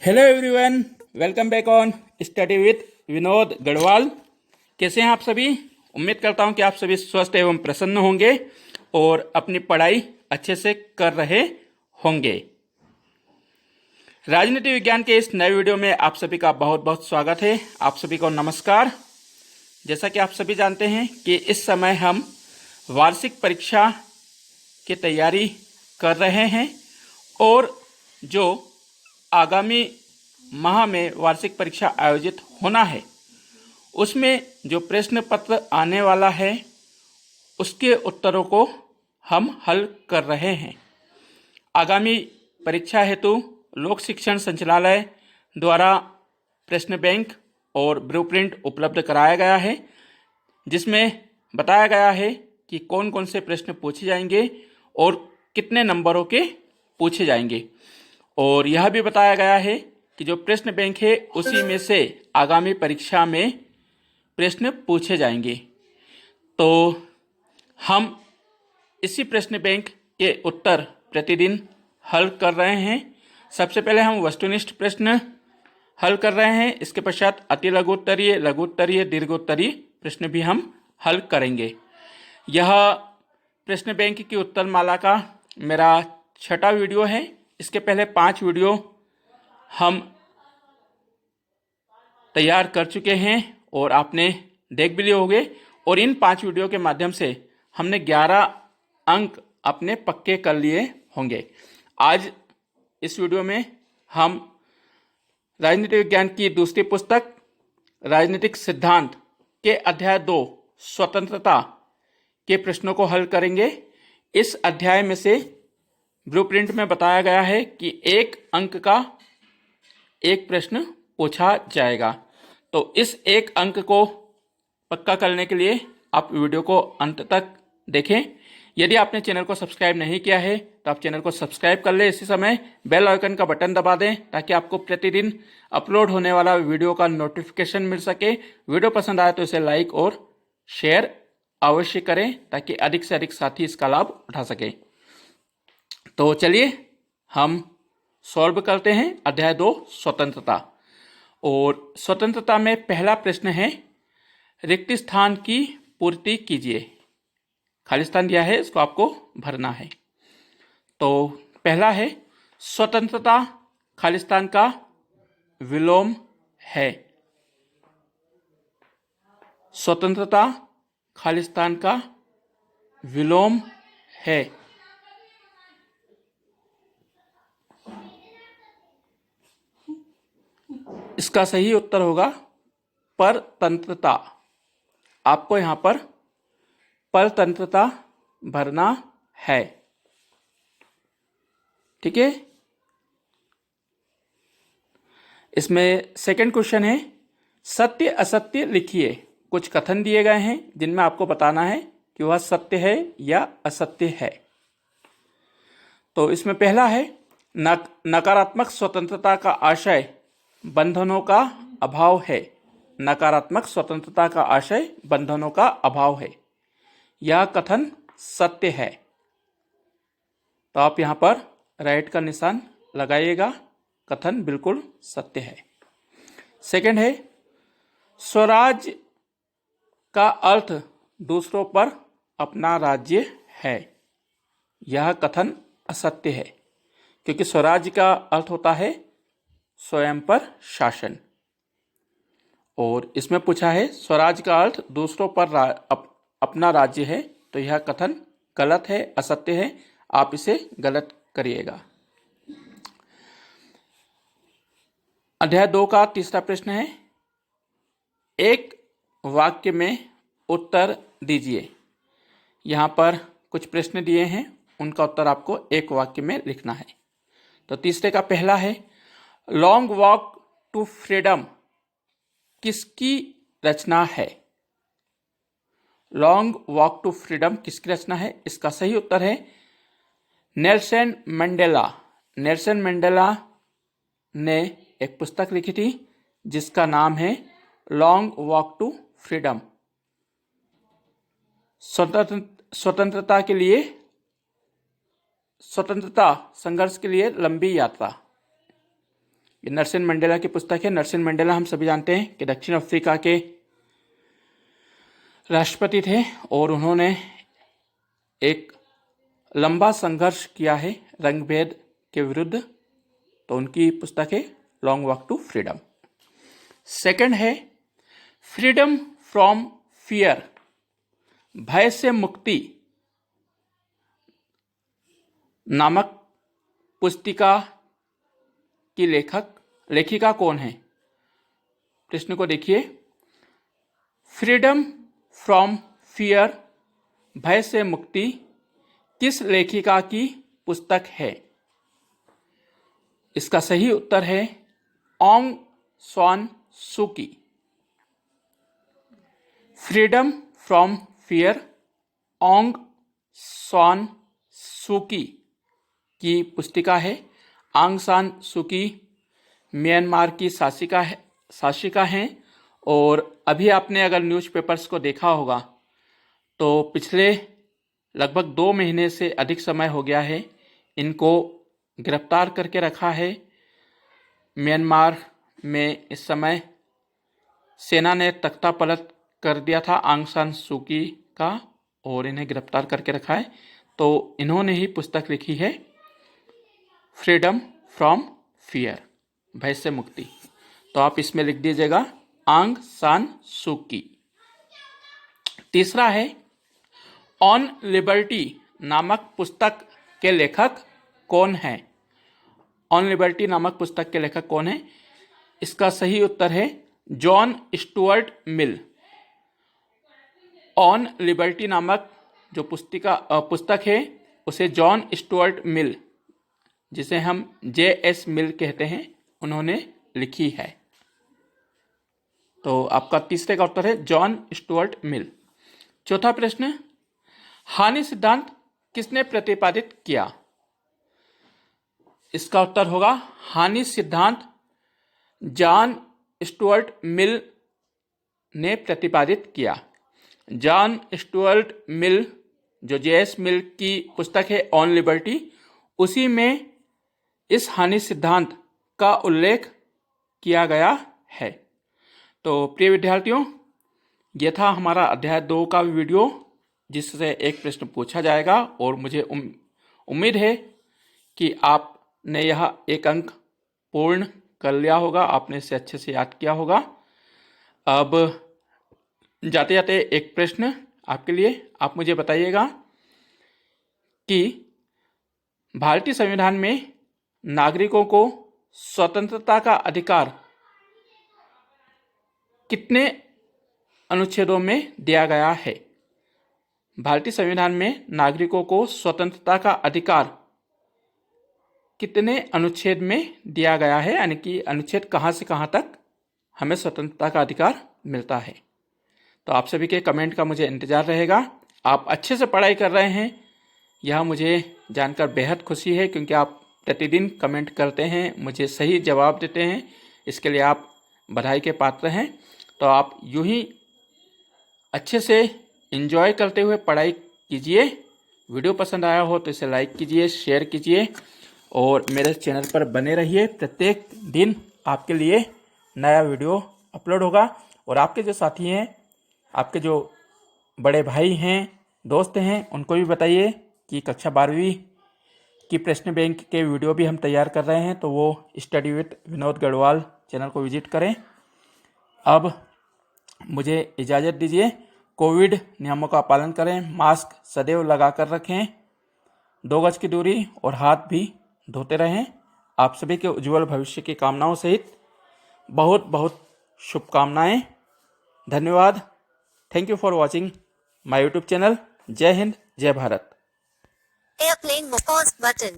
Hello everyone, welcome back on study with Vinod Garhwal. कैसे हैं आप सभी? उम्मीद करता हूं कि आप सभी स्वस्थ एवं प्रसन्न होंगे और अपनी पढ़ाई अच्छे से कर रहे होंगे। राजनीति विज्ञान के इस नए वीडियो में आप सभी का बहुत बहुत स्वागत है। आप सभी को नमस्कार। जैसा कि आप सभी जानते हैं कि इस समय हम वार्षिक परीक्षा की तैयारी कर रहे हैं और जो आगामी माह में वार्षिक परीक्षा आयोजित होना है उसमें जो प्रश्न पत्र आने वाला है उसके उत्तरों को हम हल कर रहे हैं। आगामी परीक्षा हेतु लोक शिक्षण संचालय द्वारा प्रश्न बैंक और ब्लूप्रिंट उपलब्ध कराया गया है, जिसमें बताया गया है कि कौन कौन से प्रश्न पूछे जाएंगे और कितने नंबरों के पूछे जाएंगे। और यह भी बताया गया है कि जो प्रश्न बैंक है उसी में से आगामी परीक्षा में प्रश्न पूछे जाएंगे। तो हम इसी प्रश्न बैंक के उत्तर प्रतिदिन हल कर रहे हैं। सबसे पहले हम वस्तुनिष्ठ प्रश्न हल कर रहे हैं, इसके पश्चात अति लघुत्तरीय, लघुत्तरीय, दीर्घोत्तरीय प्रश्न भी हम हल करेंगे। यह प्रश्न बैंक की उत्तरमाला का मेरा 6वां वीडियो है। इसके पहले 5 वीडियो हम तैयार कर चुके हैं और आपने देख भी लिए होंगे। और इन 5 वीडियो के माध्यम से हमने 11 अंक अपने पक्के कर लिए होंगे। आज इस वीडियो में हम राजनीति विज्ञान की दूसरी पुस्तक राजनीतिक सिद्धांत के अध्याय 2 स्वतंत्रता के प्रश्नों को हल करेंगे। इस अध्याय में से ब्लूप्रिंट में बताया गया है कि 1 अंक का एक प्रश्न पूछा जाएगा। तो इस 1 अंक को पक्का करने के लिए आप वीडियो को अंत तक देखें। यदि आपने चैनल को सब्सक्राइब नहीं किया है तो आप चैनल को सब्सक्राइब कर ले। इसी समय बेल आइकन का बटन दबा दें ताकि आपको प्रतिदिन अपलोड होने वाला वीडियो का नोटिफिकेशन मिल सके। वीडियो पसंद आए तो इसे लाइक और शेयर अवश्य करें ताकि अधिक से अधिक साथी इसका लाभ उठा सके। तो चलिए हम सॉल्व करते हैं अध्याय 2 स्वतंत्रता। और स्वतंत्रता में पहला प्रश्न है, रिक्त स्थान की पूर्ति कीजिए। खाली स्थान दिया है, इसको आपको भरना है। तो पहला है, स्वतंत्रता खाली स्थान का विलोम है। स्वतंत्रता खाली स्थान का विलोम है। इसका सही उत्तर होगा परतंत्रता। आपको यहां पर परतंत्रता भरना है। ठीक है। इसमें सेकंड क्वेश्चन है, सत्य असत्य लिखिए। कुछ कथन दिए गए हैं जिनमें आपको बताना है कि वह सत्य है या असत्य है। तो इसमें पहला है, नकारात्मक स्वतंत्रता का आशय बंधनों का अभाव है। नकारात्मक स्वतंत्रता का आशय बंधनों का अभाव है। यह कथन सत्य है। तो आप यहां पर राइट का निशान लगाइएगा। कथन बिल्कुल सत्य है। सेकंड है, स्वराज का अर्थ दूसरों पर अपना राज्य है। यह कथन असत्य है, क्योंकि स्वराज का अर्थ होता है स्वयं पर शासन। और इसमें पूछा है स्वराज का अर्थ दूसरों पर अपना राज्य है, तो यह कथन गलत है, असत्य है। आप इसे गलत करिएगा। अध्याय 2 का तीसरा प्रश्न है, एक वाक्य में उत्तर दीजिए। यहां पर कुछ प्रश्न दिए हैं, उनका उत्तर आपको एक वाक्य में लिखना है। तो तीसरे का पहला है, लॉन्ग वॉक टू फ्रीडम किसकी रचना है? लॉन्ग वॉक टू फ्रीडम किसकी रचना है? इसका सही उत्तर है नेल्सन मंडेला। नेल्सन मंडेला ने एक पुस्तक लिखी थी जिसका नाम है लॉन्ग वॉक टू फ्रीडम। स्वतंत्रता के लिए, स्वतंत्रता संघर्ष के लिए लंबी यात्रा। ये नेल्सन मंडेला की पुस्तक है। नेल्सन मंडेला हम सभी जानते हैं कि दक्षिण अफ्रीका के राष्ट्रपति थे और उन्होंने एक लंबा संघर्ष किया है रंग भेद के विरुद्ध, तो उनकी पुस्तक है Long Walk to Freedom. Second है फ्रीडम फ्रॉम फियर, भय से मुक्ति नामक पुस्तिका की लेखिका कौन है? प्रश्न को देखिए। फ्रीडम फ्रॉम फियर, भय से मुक्ति किस लेखिका की पुस्तक है? इसका सही उत्तर है ऑंग सान सू की। फ्रीडम फ्रॉम फियर ऑंग सान सू की पुस्तिका है। आंग सान सू की म्यांमार की शासिका हैं और अभी आपने अगर न्यूज़पेपर्स को देखा होगा तो पिछले लगभग 2 महीने से अधिक समय हो गया है इनको गिरफ्तार करके रखा है। म्यांमार में इस समय सेना ने तख्ता पलट कर दिया था आंग सान सू की का और इन्हें गिरफ्तार करके रखा है। तो इन्होंने ही पुस्तक लिखी है फ्रीडम फ्रॉम फियर, भय से मुक्ति। तो आप इसमें लिख दीजिएगा आंग सान सू की। तीसरा है ऑन लिबर्टी नामक पुस्तक के लेखक कौन है? ऑन लिबर्टी नामक पुस्तक के लेखक कौन है? इसका सही उत्तर है John Stuart Mill. On liberty नामक जो पुस्तक है उसे जॉन स्टुअर्ट मिल, जिसे हम J.S. मिल कहते हैं, उन्होंने लिखी है। तो आपका तीसरे का उत्तर है जॉन स्टुअर्ट मिल। चौथा प्रश्न, हानि सिद्धांत किसने प्रतिपादित किया? इसका उत्तर होगा हानि सिद्धांत जॉन स्टुअर्ट मिल ने प्रतिपादित किया। जॉन स्टुअर्ट मिल जो J.S. मिल की पुस्तक है ऑन लिबर्टी, उसी में इस हानि सिद्धांत का उल्लेख किया गया है। तो प्रिय विद्यार्थियों, यह था हमारा अध्याय 2 का वीडियो, जिससे एक प्रश्न पूछा जाएगा और मुझे उम्मीद है कि आपने यह एक अंक पूर्ण कर लिया होगा, आपने इसे अच्छे से याद किया होगा। अब जाते जाते एक प्रश्न आपके लिए, आप मुझे बताइएगा कि भारतीय संविधान में नागरिकों को स्वतंत्रता का अधिकार कितने अनुच्छेदों में दिया गया है? भारतीय संविधान में नागरिकों को स्वतंत्रता का अधिकार कितने अनुच्छेद में दिया गया है, यानी कि अनुच्छेद कहाँ से कहाँ तक हमें स्वतंत्रता का अधिकार मिलता है? तो आप सभी के कमेंट का मुझे इंतज़ार रहेगा। आप अच्छे से पढ़ाई कर रहे हैं, यह मुझे जानकर बेहद खुशी है, क्योंकि आप प्रतिदिन कमेंट करते हैं, मुझे सही जवाब देते हैं, इसके लिए आप बधाई के पात्र हैं। तो आप यूं ही अच्छे से एंजॉय करते हुए पढ़ाई कीजिए। वीडियो पसंद आया हो तो इसे लाइक कीजिए, शेयर कीजिए और मेरे चैनल पर बने रहिए। प्रत्येक दिन आपके लिए नया वीडियो अपलोड होगा। और आपके जो साथी हैं, आपके जो बड़े भाई हैं, दोस्त हैं, उनको भी बताइए कि कक्षा 12वीं की प्रश्न बैंक के वीडियो भी हम तैयार कर रहे हैं, तो वो study with Vinod Garhwal channel को विजिट करें। अब मुझे इजाज़त दीजिए। कोविड नियमों का पालन करें, मास्क सदैव लगा कर रखें, 2 गज की दूरी और हाथ भी धोते रहें। आप सभी के उज्जवल भविष्य की कामनाओं सहित बहुत बहुत शुभकामनाएं। धन्यवाद। Thank you for watching my YouTube channel. जय हिंद, जय Bharat. Airplane mode pause button.